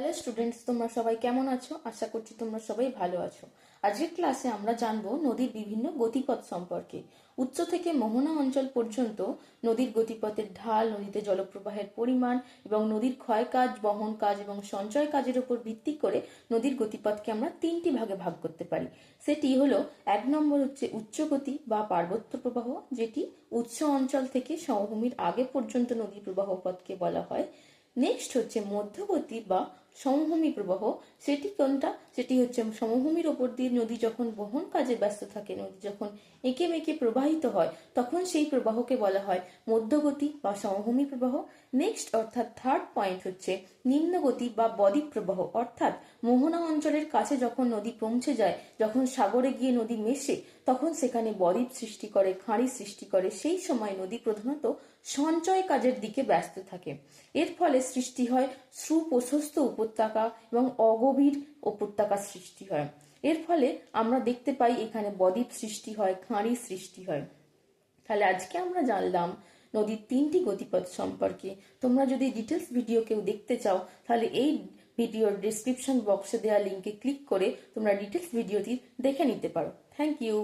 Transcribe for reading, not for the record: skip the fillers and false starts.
Hello students, তোমরা সবাই কেমন আছো? আশা করছি তোমরা সবাই ভালো আছো। আজকের ক্লাসে আমরা জানবো নদীর বিভিন্ন গতিপথ সম্পর্কে। উৎস থেকে মোহনা অঞ্চল পর্যন্ত নদীর গতিপথের ঢাল, নদীতে জলপ্রবাহের পরিমাণ এবং নদীর ক্ষয় কাজ, বহন কাজ এবং সঞ্চয় কাজের উপর ভিত্তি করে নদীর গতিপথকে আমরা তিনটি ভাগে ভাগ করতে পারি। সেটি হলো, এক নম্বর হচ্ছে উচ্চ গতি বা পার্বত্য প্রবাহ, যেটি উৎস অঞ্চল থেকে সমভূমির আগে পর্যন্ত নদী প্রবাহ পথকে বলা হয়। নেক্সট হচ্ছে মধ্যগতি বা সমভূমি প্রবাহ। সেটি কোনটা? সেটি হচ্ছে সমভূমির ওপর দিয়ে নদী যখন বহন কাজে ব্যস্ত থাকে, নদী যখন এঁকে মেঁকে প্রবাহিত হয়, তখন সেই প্রবাহকে বলা হয় মধ্যগতি বা সমভূমি প্রবাহ। নেক্সট অর্থাৎ থার্ড পয়েন্ট হচ্ছে নিম্নগতি বা বদ্বীপ প্রবাহ, অর্থাৎ মোহনা অঞ্চলের কাছে যখন নদী পৌঁছে যায়, যখন সাগরে গিয়ে নদী মেশে, তখন সেখানে বদ্বীপ সৃষ্টি করে, খাঁড়ি সৃষ্টি করে। সেই সময় নদী প্রধানত সঞ্চয় কাজের দিকে ব্যস্ত থাকে। এর ফলে সৃষ্টি হয় সুপ্রশস্ত উপত্যকা এবং অগভীর উপত্যকা সৃষ্টি হয়। এর ফলে আমরা দেখতে পাই এখানে বদ্বীপ সৃষ্টি হয়, খাঁড়ি সৃষ্টি হয়। তাহলে আজকে আমরা জানলাম নদীর তিনটি গতিপথ সম্পর্কে। তোমরা যদি ডিটেলস ভিডিও কেউ দেখতে চাও, তাহলে এই ভিডিওর ডিসক্রিপশন বক্সে দেওয়া লিঙ্কে ক্লিক করে তোমরা ডিটেলস ভিডিওটি দেখে নিতে পারো। Thank you.